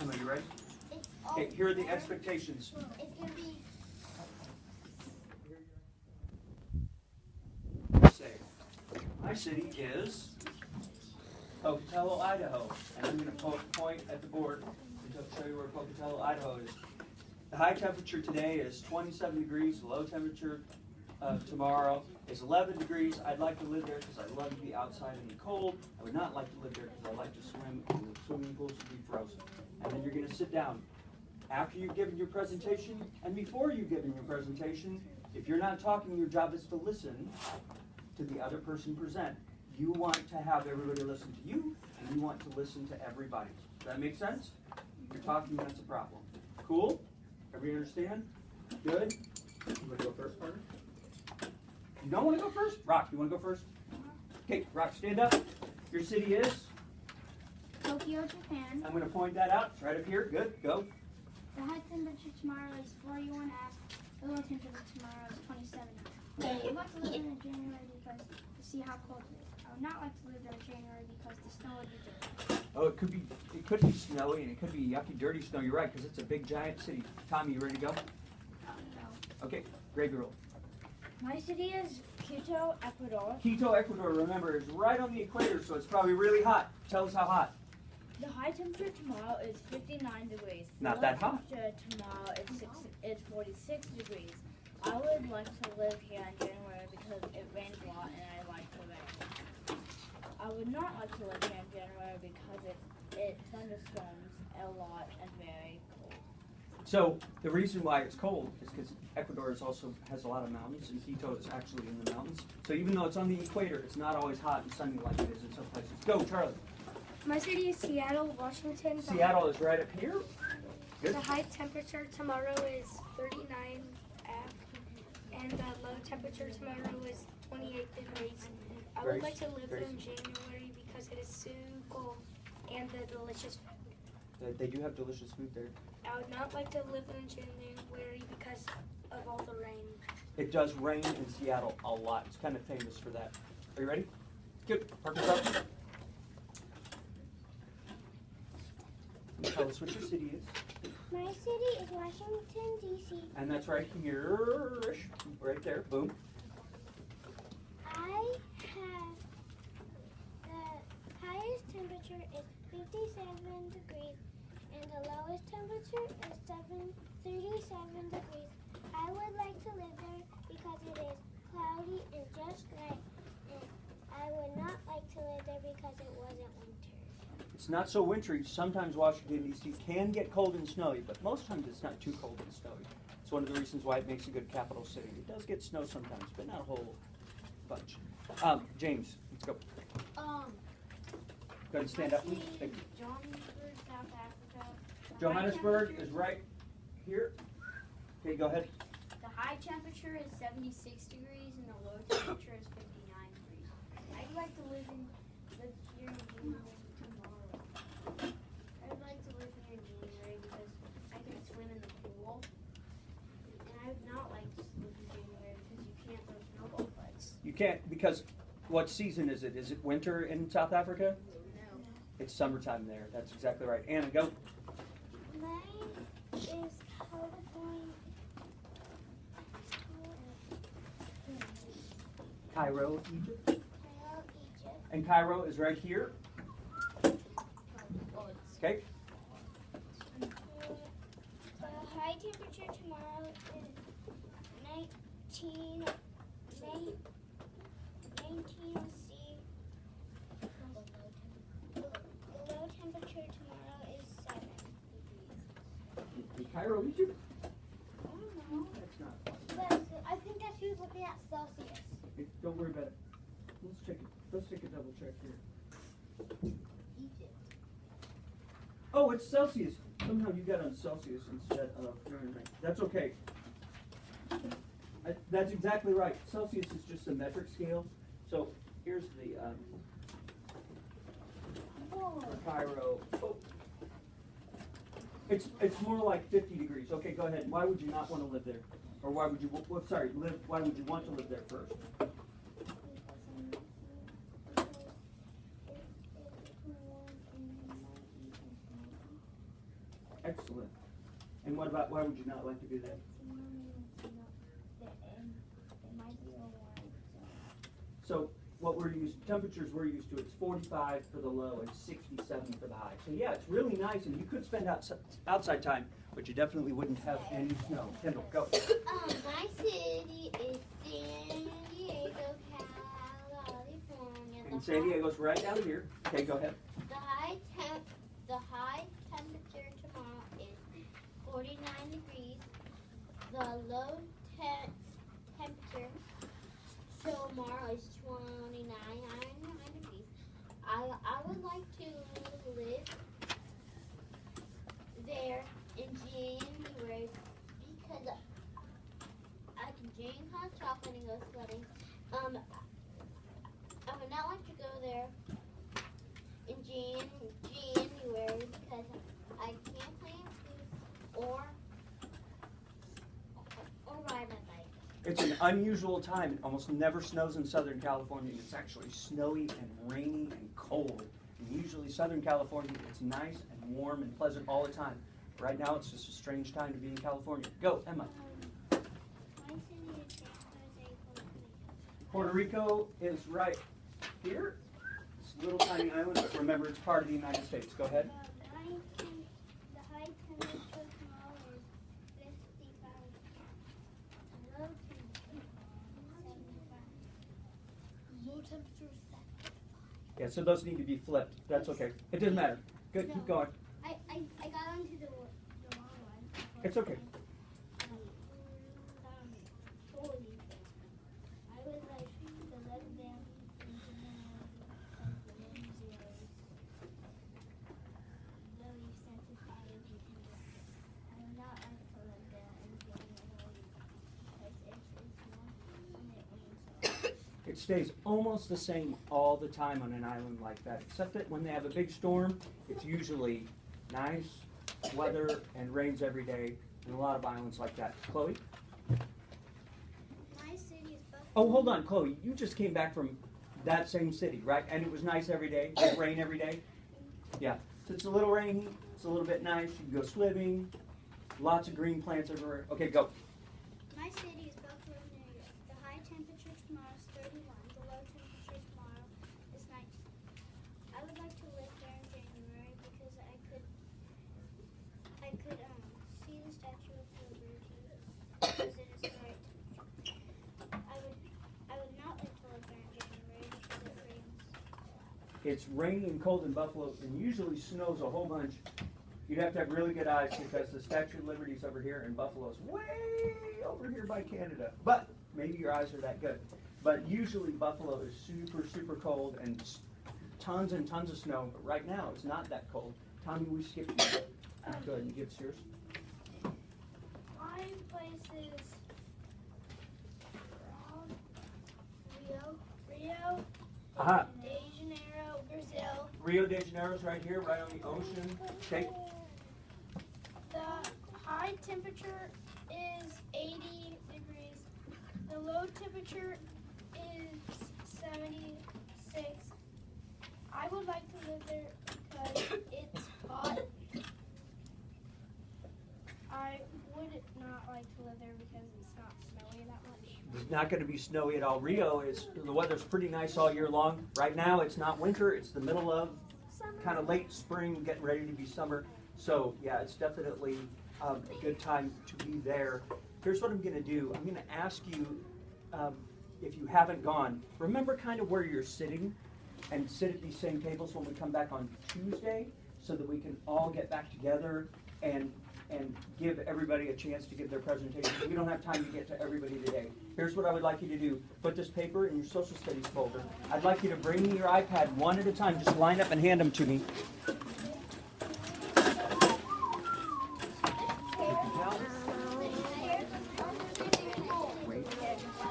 Emma, you ready? Okay, here are the expectations. It's going to be... Say, my city is Pocatello, Idaho. And I'm going to point at the board to show you where Pocatello, Idaho is. The high temperature today is 27 degrees. The low temperature tomorrow is 11 degrees. I'd like to live there because I love to be outside in the cold. I would not like to live there because I like to swim and the swimming pools would be frozen. And then you're going to sit down. After you've given your presentation and before you've given your presentation, if you're not talking, your job is to listen to the other person present. You want to have everybody listen to you, and you want to listen to everybody. Does that make sense? If you're talking, that's a problem. Cool? Everybody understand? Good? You want to go first, Carter? You don't want to go first? Rock, you want to go first? Okay, Rock, stand up. Your city is? Tokyo, Japan. I'm going to point that out. It's right up here. Good. Go. The high temperature tomorrow is 41 F. The low temperature tomorrow is 27 F. I would like to live there in January because to see how cold it is. I would not like to live there in January because the snow would be dirty. Oh, it could be snowy and it could be yucky, dirty snow. You're right, because it's a big, giant city. Tommy, you ready to go? No. Okay, gravy roll. My city is Quito, Ecuador. Quito, Ecuador, remember, is right on the equator, so it's probably really hot. Tell us how hot. The high temperature tomorrow is 59 degrees. Not that hot. The low temperature tomorrow is 46 degrees. I would like to live here in January because it rains a lot and I like the rain. I would not like to live here in January because it thunderstorms a lot and very cold. So the reason why it's cold is because Ecuador also has a lot of mountains, and Quito is actually in the mountains. So even though it's on the equator, it's not always hot and sunny like it is in some places. Go, Charlie. My city is Seattle, Washington. Seattle is right up here. Good. The high temperature tomorrow is 39 F, and the low temperature tomorrow is 28 degrees. I would like to live there in January because it is so cold and the delicious food. They do have delicious food there. I would not like to live in January because of all the rain. It does rain in Seattle a lot. It's kind of famous for that. Are you ready? Good. Park us up. Tell us what your city is. My city is Washington, D.C. And that's right here. Right there. Boom. I have the highest temperature is 57 degrees and the lowest temperature is 37 degrees. I would like to live there because it is cloudy and just right. And I would not like to live there because it wasn't winter. It's not so wintry. Sometimes Washington, D.C. can get cold and snowy, but most times it's not too cold and snowy. It's one of the reasons why it makes a good capital city. It does get snow sometimes, but not a whole bunch. James, let's go. Go ahead and stand up, please. Thank you. Johannesburg, South Africa. Johannesburg is right here. Okay, go ahead. The high temperature is 76 degrees and the low temperature is 59 degrees. I'd like to live here in January tomorrow. I'd like to live here in January because I can swim in the pool. And I would not like to live in January because you can't throw snowball fights. You can't, because what season is it? Is it winter in South Africa? No. It's summertime there. That's exactly right. Anna, go. Mine is California. Cairo, Egypt. Cairo, Egypt. And Cairo is right here. Okay. The high temperature tomorrow is 19 C. The low temperature tomorrow is 7 degrees. In Cairo, Egypt. I don't know. That's not. I think that she was looking at Celsius. Don't worry about it. Let's check it. Let's take a double check here. Egypt. Oh, it's Celsius. Somehow you got on Celsius instead of Fahrenheit. That's okay. That's exactly right. Celsius is just a metric scale. So here's the Cairo. Oh. It's more like 50 degrees. Okay, go ahead. Why would you not want to live there? Or why would you? Why would you want to live there first? Excellent. And what about, why would you not like to do that? So what we're used, temperatures we're used to, it's 45 for the low and 67 for the high. So yeah, it's really nice, and you could spend outside time, but you definitely wouldn't have any snow. Kendall, go. My city is San Diego, California. And San Diego's right down here. Okay, go ahead. The high temperature tomorrow is 49 degrees. The low temperature tomorrow is 29 degrees. I would like to live there in January because I can drink hot chocolate and go sledding. I would not like to go there in January because I can't play in school or ride my bike. It's an unusual time. It almost never snows in Southern California. It's actually snowy and rainy and cold. And usually Southern California, it's nice and warm and pleasant all the time. Right now, it's just a strange time to be in California. Go, Emma. My city is San Jose, Puerto Rico is right here. It's a little tiny island, but remember, it's part of the United States. Go ahead. The high temperature tomorrow is 55. The low temperature is 75. Low temperature is 75. Yeah, so those need to be flipped. That's okay. It doesn't matter. Good, keep going. I got onto the wrong one. It's okay. I would like to live there in January because very sensitive I would not like to live there in January because it's warm and it rains. It stays almost the same all the time on an island like that, except that when they have a big storm, it's usually nice weather and rains every day, and a lot of islands like that. Chloe? My city is Buffalo. Oh, hold on, Chloe. You just came back from that same city, right? And it was nice every day? Did it rain every day? Yeah. So it's a little rainy. It's a little bit nice. You can go swimming. Lots of green plants everywhere. Okay, go. My city is Buffalo, New York. The high temperature tomorrow is 31. The low temperature tomorrow is 19. I would like to live there in January because I could see the Statue of Liberty because it is the right temperature. I would not like to live there in January because it rains. It's rainy and cold in Buffalo, and usually snows a whole bunch. You'd have to have really good eyes because the Statue of Liberty is over here and Buffalo's way over here by Canada. But maybe your eyes are that good. But usually Buffalo is super, super cold and tons and tons of snow. But right now it's not that cold. Tommy, we skipped you. Go ahead and give us yours. My place is Rio Aha. de Janeiro, Brazil. Rio de Janeiro's right here, right on the ocean. Okay. The high temperature is 80 degrees. The low temperature is 76. I would like to live there because it's hot. I would not like to live there because it's not snowy that much. It's not going to be snowy at all. Rio is, the weather's pretty nice all year long. Right now it's not winter, it's the middle of kind of late spring, getting ready to be summer. So yeah, it's definitely a good time to be there. Here's what I'm going to do. I'm going to ask you, if you haven't gone, remember kind of where you're sitting and sit at these same tables when we come back on Tuesday so that we can all get back together and give everybody a chance to give their presentation. We don't have time to get to everybody today. Here's what I would like you to do. Put this paper in your social studies folder. I'd like you to bring me your iPad one at a time. Just line up and hand them to me.